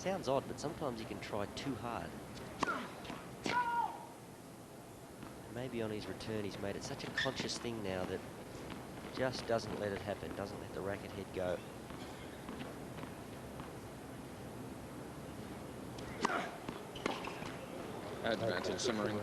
Sounds odd, but sometimes you can try too hard. Maybe on his return he's made it such a conscious thing now that just doesn't let it happen, doesn't let the racket head go. Advantage, Siemerink.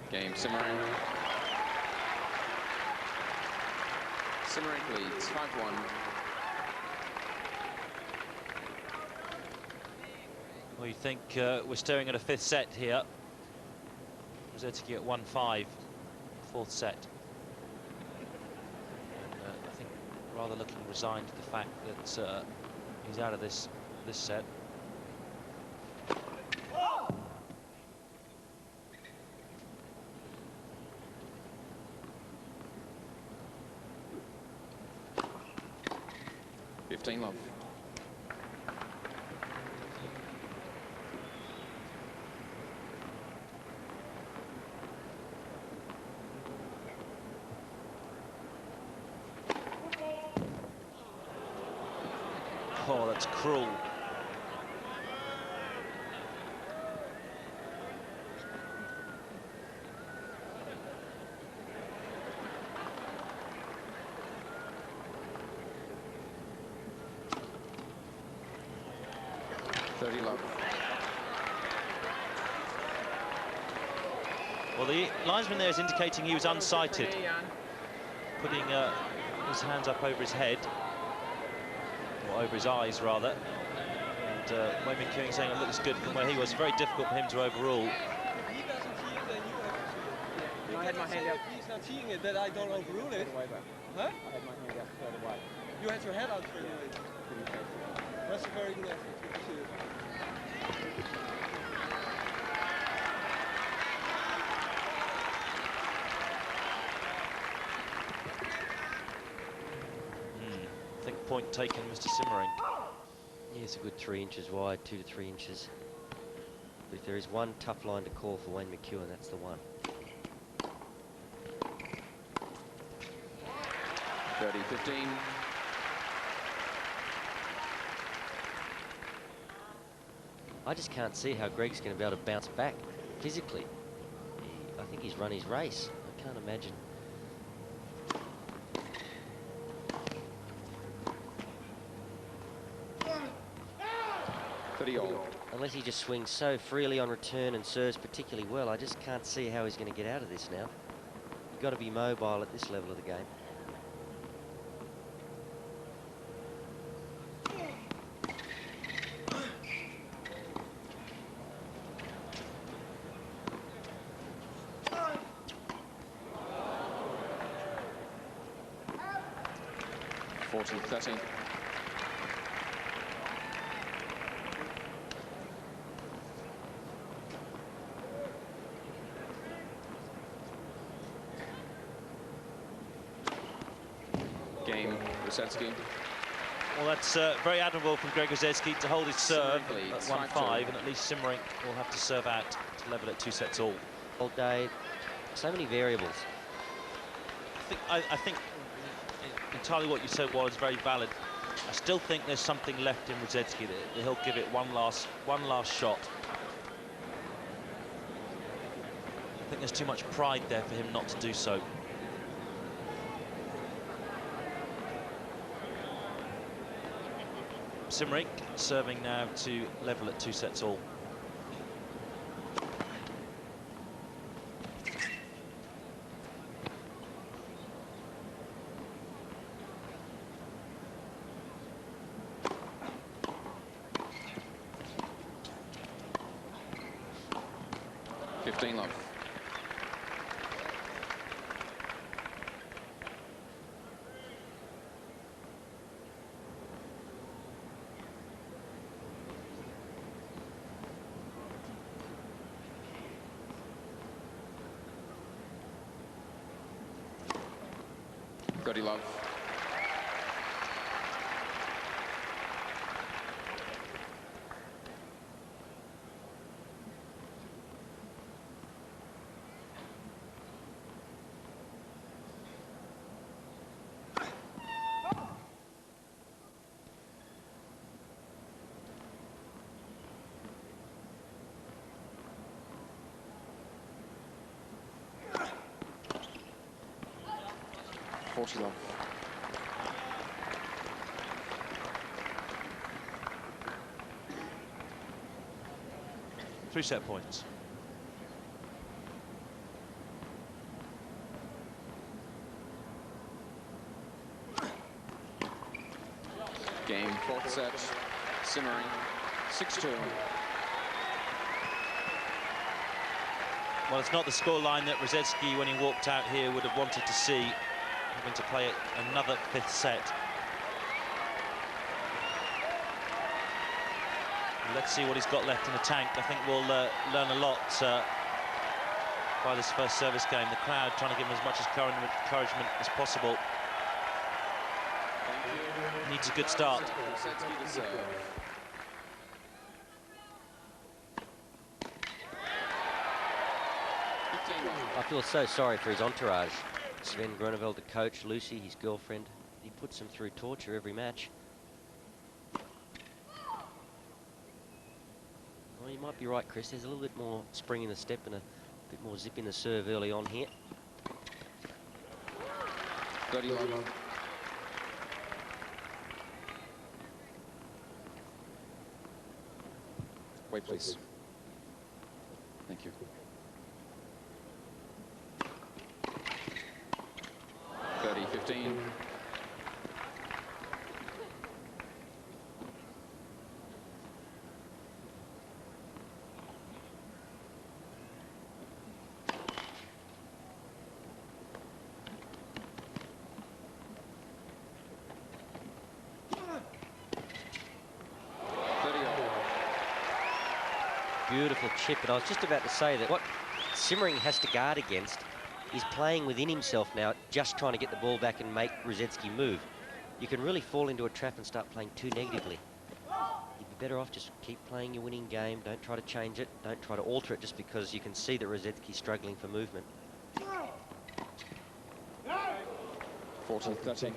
Game, Siemerink. Siemerink leads 5-1. Well, you think we're staring at a fifth set here. Rusedski at 1-5, fourth set. And, I think rather looking resigned to the fact that he's out of this set. Love. Oh, that's cruel. Love. Well, the linesman there is indicating he was unsighted, putting his hands up over his head, or over his eyes rather. And Wayne McEwen saying it looks good from where he was. Very difficult for him to overrule. He doesn't see it, then you have to see it. I had my hand up. He's not seeing it, that I don't overrule it. Huh? I had my hand up further away. You had your head out further away. That's a very good effort. I think point taken, Mr. Siemerink. Yeah, it's a good 3 inches wide, 2 to 3 inches. But if there is one tough line to call for Wayne McEwen, that's the one. 30-15. I just can't see how Greg's going to be able to bounce back physically. I think he's run his race. I can't imagine. Unless he just swings so freely on return and serves particularly well, I just can't see how he's going to get out of this now. You've got to be mobile at this level of the game. Game, Rusedski. Well, that's very admirable from Greg Rusedski to hold his serve at 1-5, and at least Siemerink will have to serve out to level at 2 sets all. All day, so many variables. I think entirely what you said was very valid. I still think there's something left in Rusedski that he'll give it one last shot. I think there's too much pride there for him not to do so. Siemerink serving now to level at 2 sets all. Love. Love. 40 love. Three set points. Game, fourth set, simmering, 6-2. Well, it's not the scoreline that rusedski, when he walked out here, would have wanted to see, having to play another fifth set. Let's see what he's got left in the tank. I think we'll learn a lot by this first service game. The crowd trying to give him as much encouragement as possible. Needs a good start. Rusedski to serve. I feel so sorry for his entourage. Sven Grunewald, the coach, Lucy, his girlfriend. He puts them through torture every match. Well, you might be right, Chris. There's a little bit more spring in the step and a bit more zip in the serve early on here. 30 love. Wait, please. Thank you. 30-15. Beautiful chip, and I was just about to say that what Siemerink has to guard against is playing within himself now, just trying to get the ball back and make rusedski move. You can really fall into a trap and start playing too negatively. You'd be better off just keep playing your winning game. Don't try to change it. Don't try to alter it just because you can see that rusedski's struggling for movement. 40-30. I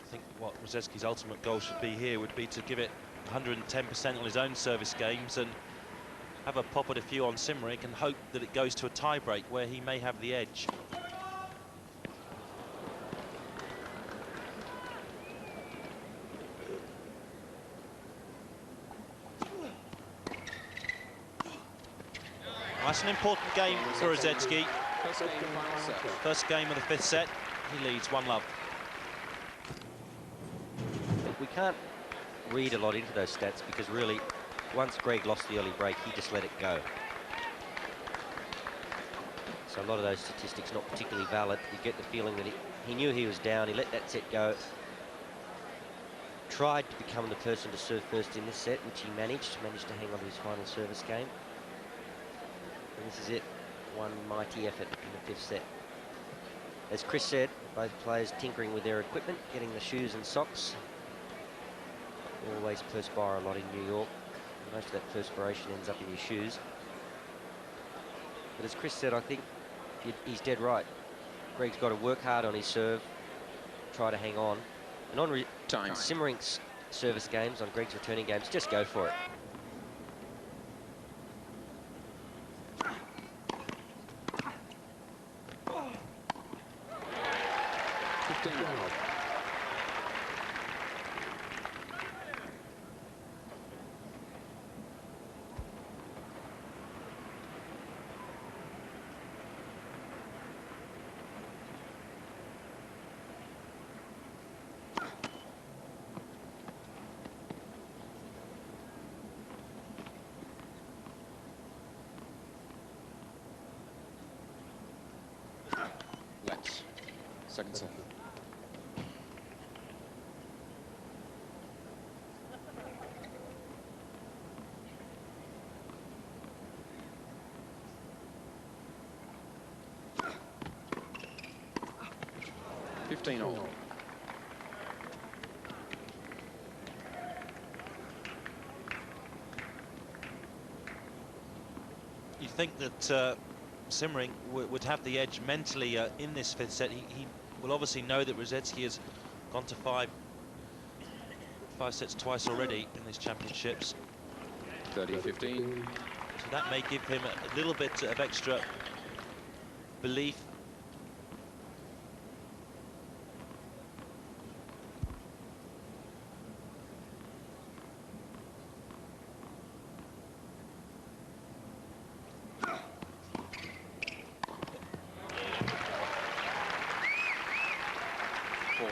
think what rusedski's ultimate goal should be here would be to give it 110% on his own service games and have a pop at a few on Siemerink and hope that it goes to a tie-break where he may have the edge. That's an important game for rusedski. First game, final set. First game of the fifth set. He leads 1-love. We can't read a lot into those stats because really, once Greg lost the early break, he just let it go. So a lot of those statistics not particularly valid. You get the feeling that he knew he was down, he let that set go. Tried to become the person to serve first in this set, which he managed to hang on to his final service game. And this is it, one mighty effort in the fifth set. As Chris said, both players tinkering with their equipment, getting the shoes and socks. Always perspire a lot in New York. Most of that perspiration ends up in your shoes. But as Chris said, I think he's dead right. Greg's got to work hard on his serve, try to hang on. And on Siemerink's service games, on Greg's returning games, just go for it. Second set. all. You think that Siemerink would have the edge mentally in this fifth set. He will obviously know that rusedski has gone to five sets twice already in these championships. 30-15. So that may give him a little bit of extra belief.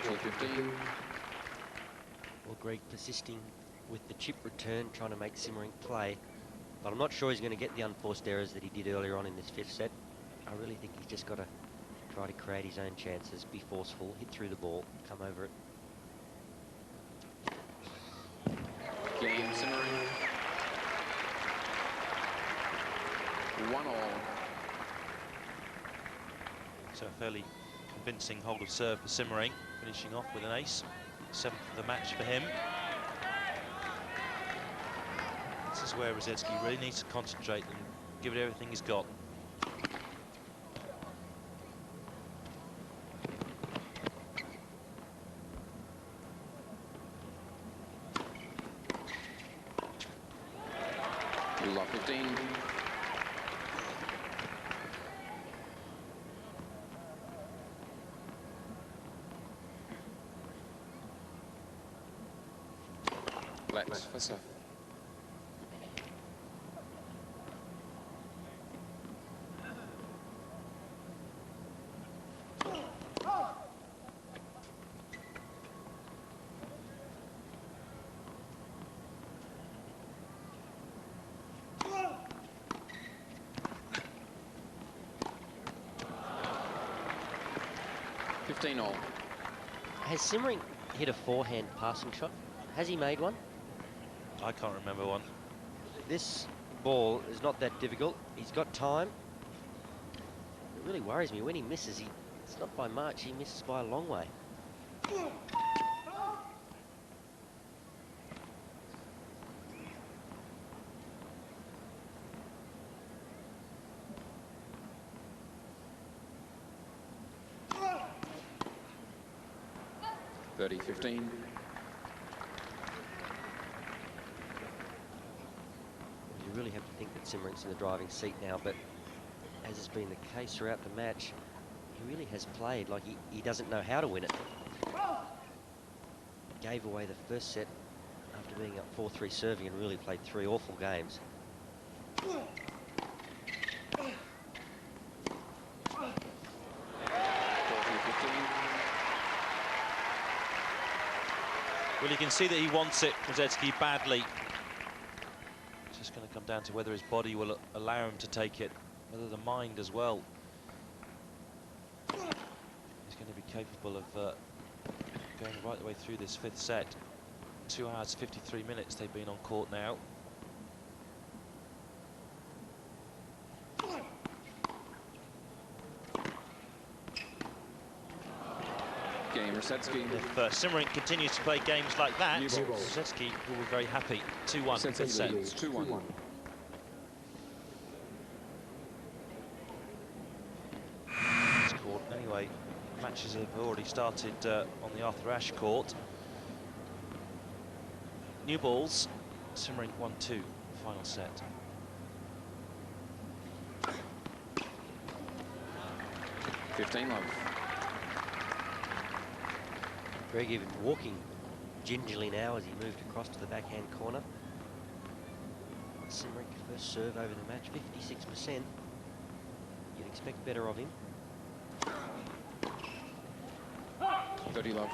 40-15. Well, Greg persisting with the chip return, trying to make Siemerink play. But I'm not sure he's going to get the unforced errors that he did earlier on in this 5th set. I really think he's just got to try to create his own chances, be forceful, hit through the ball, come over it. Game Siemerink. 1-all. So a fairly convincing hold of serve for Siemerink, finishing off with an ace. 7th of the match for him. This is where rusedski really needs to concentrate and give it everything he's got. Love 15. Let's for serve. All. Has Siemerink hit a forehand passing shot? Has he made one? I can't remember one. This ball is not that difficult. He's got time. It really worries me when he misses. It's not by much. He misses by a long way. $30-15. You really have to think that Siemerink's in the driving seat now, but as has been the case throughout the match, he really has played like he doesn't know how to win it. Gave away the 1st set after being up 4-3 serving and really played 3 awful games. Well, you can see that he wants it, rusedski, badly. It's just going to come down to whether his body will allow him to take it, whether the mind as well. He's going to be capable of going right the way through this 5th set. 2 hours, 53 minutes they've been on court now. Game rusedski. If Siemerink continues to play games like that, rusedski will be very happy. 2-1 in 5th set. 2-1. Anyway, matches have already started on the Arthur Ashe court. New balls, Siemerink 1-2, final set. $15 Greg even walking gingerly now as he moved across to the backhand corner. Siemerink first serve over the match, 56%. You'd expect better of him. 30 love.